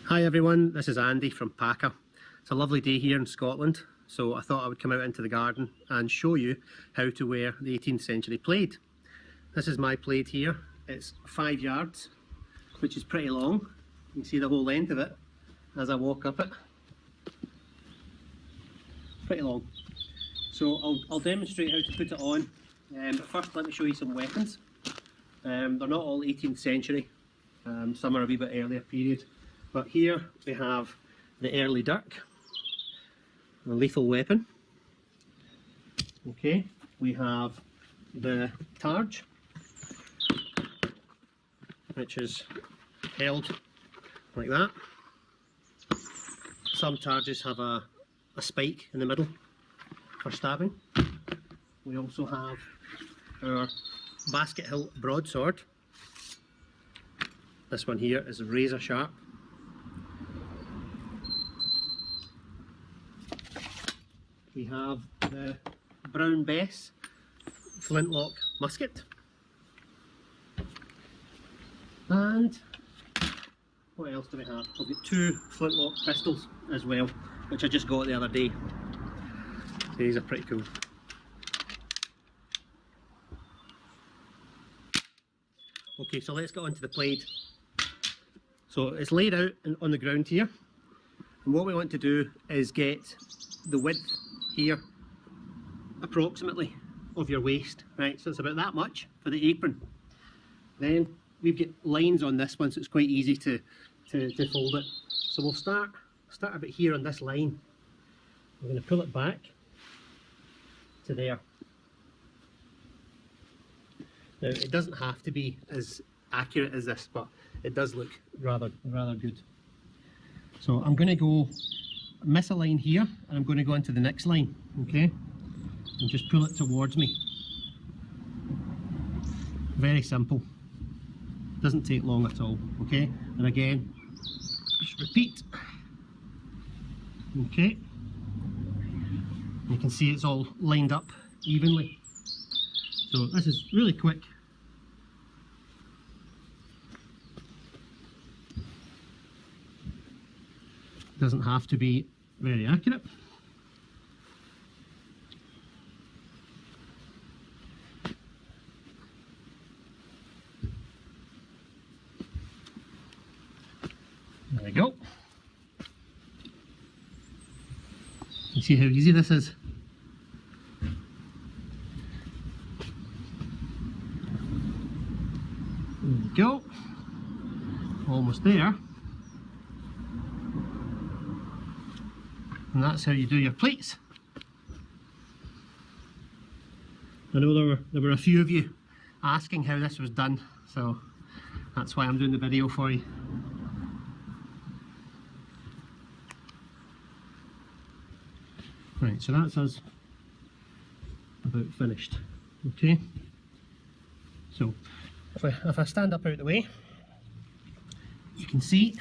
Hi everyone, this is Andy from Packer. It's a lovely day here in Scotland, so I thought I would come out into the garden and show you how to wear the 18th century plaid. This is my plaid here. It's 5 yards, which is pretty long. You can see the whole length of it as I walk up it. Pretty long. So I'll demonstrate how to put it on, but first let me show you some weapons. They're not all 18th century, some are a wee bit earlier period. But here we have the early dirk, a lethal weapon. Okay, we have the targe, which is held like that. Some targes have a spike in the middle for stabbing. We also have our basket hilt broadsword. This one here is razor sharp. We have the Brown Bess flintlock musket, and what else do we have? We've got 2 flintlock pistols as well, which I just got the other day. These are pretty cool. Okay, so let's get on to the plaid. So it's laid out on the ground here, and what we want to do is get the width here approximately of your waist, right? So it's about that much for the apron. Then we've got lines on this one, so it's quite easy to fold it. So we'll start about here on this line. We're going to pull it back to there. Now it doesn't have to be as accurate as this, but it does look rather good. So I'm going to go miss a line here, and I'm going to go into the next line, okay, and just pull it towards me. Very simple, doesn't take long at all. Okay, and again just repeat. Okay, you can see it's all lined up evenly, so this is really quick. Doesn't have to be very accurate. There we go. You see how easy this is? There we go. Almost there. And that's how you do your plates. I know there were a few of you asking how this was done, so that's why I'm doing the video for you. Right, so that's us about finished. Okay, so if I stand up out the way, you can see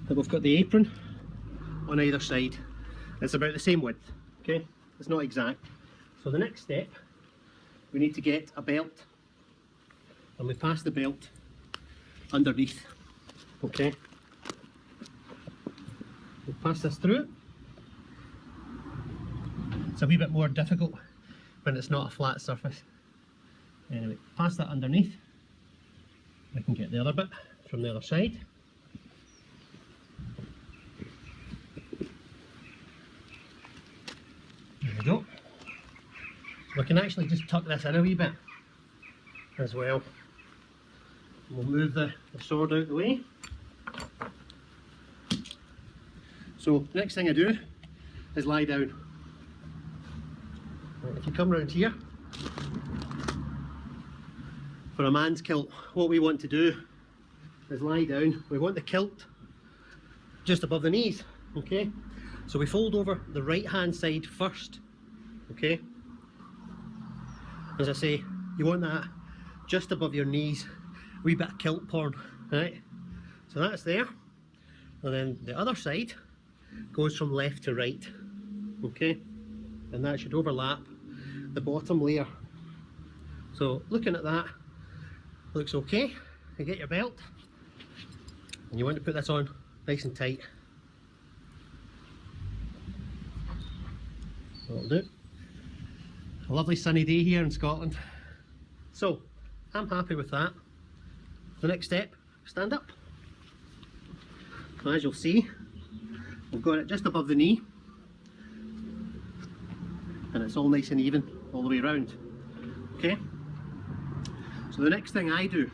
that we've got the apron on either side. It's about the same width, okay? It's not exact. So the next step, we need to get a belt, and we pass the belt underneath, okay? We'll pass this through. It's a wee bit more difficult when it's not a flat surface. Anyway, pass that underneath. I can get the other bit from the other side. There we go. We can actually just tuck this in a wee bit as well. We'll move the sword out the way. So next thing I do is lie down. Right, if you come round here, for a man's kilt, what we want to do is lie down. We want the kilt just above the knees, okay? So we fold over the right hand side first, okay? As I say, you want that just above your knees, wee bit of kilt porn, right? So that's there, and then the other side goes from left to right, okay? And that should overlap the bottom layer. So looking at that, looks okay. You get your belt, and you want to put this on nice and tight. That'll do. A lovely sunny day here in Scotland. So, I'm happy with that. The next step, stand up. So as you'll see, we've got it just above the knee. And it's all nice and even all the way around. Okay? So the next thing I do,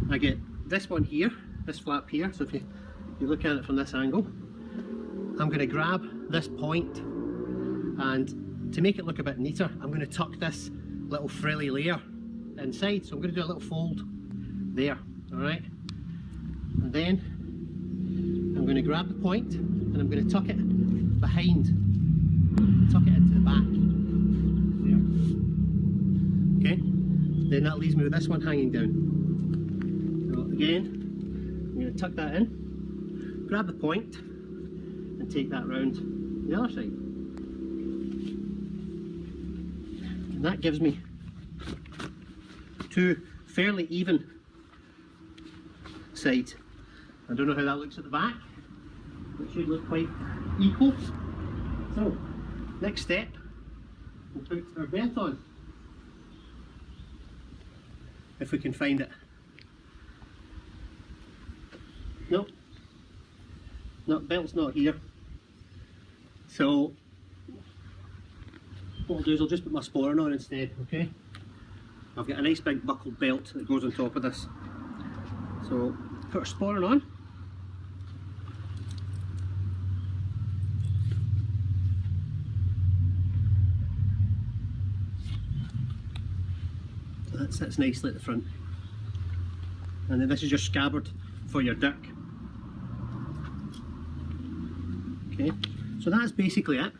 I get this one here, this flap here. So if you look at it from this angle, I'm going to grab this point, and to make it look a bit neater, I'm going to tuck this little frilly layer inside. So I'm going to do a little fold there, alright? And then I'm going to grab the point and I'm going to tuck it behind, tuck it into the back. There. Okay? Then that leaves me with this one hanging down. So again, I'm going to tuck that in, grab the point and take that round the other side. And that gives me two fairly even sides. I don't know how that looks at the back. It should look quite equal. So, next step, we'll put our belt on. If we can find it. Nope. No, belt's not here. So, what I'll do is I'll just put my sporran on instead, okay? I've got a nice big buckled belt that goes on top of this. So, put our sporran on. So that sits nicely at the front. And then this is your scabbard for your dirk. Okay, so that's basically it.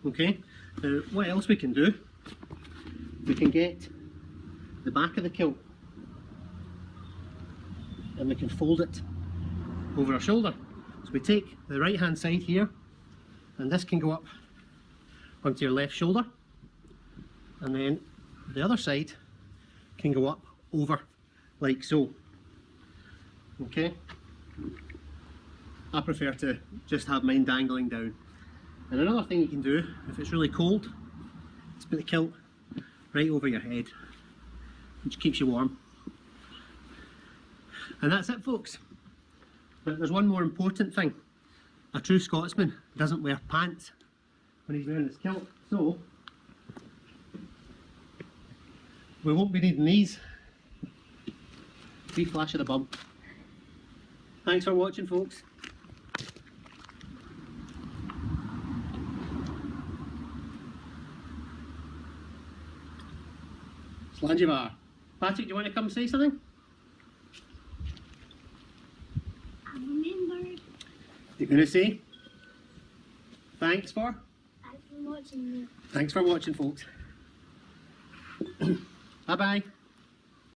Okay, now what else we can do? We can get the back of the kilt and we can fold it over our shoulder. So we take the right hand side here, and this can go up onto your left shoulder, and then the other side can go up over like so. Okay, I prefer to just have mine dangling down. And another thing you can do if it's really cold is put the kilt right over your head, which keeps you warm. And that's it, folks. But there's one more important thing. A true Scotsman doesn't wear pants when he's wearing his kilt, so we won't be needing these. Free flash of the bum. Thanks for watching, folks. Slangivar. Patrick, do you want to come say something? I remembered. You're going to say? Thanks for? Thanks for watching. Thanks for watching, folks. Bye bye.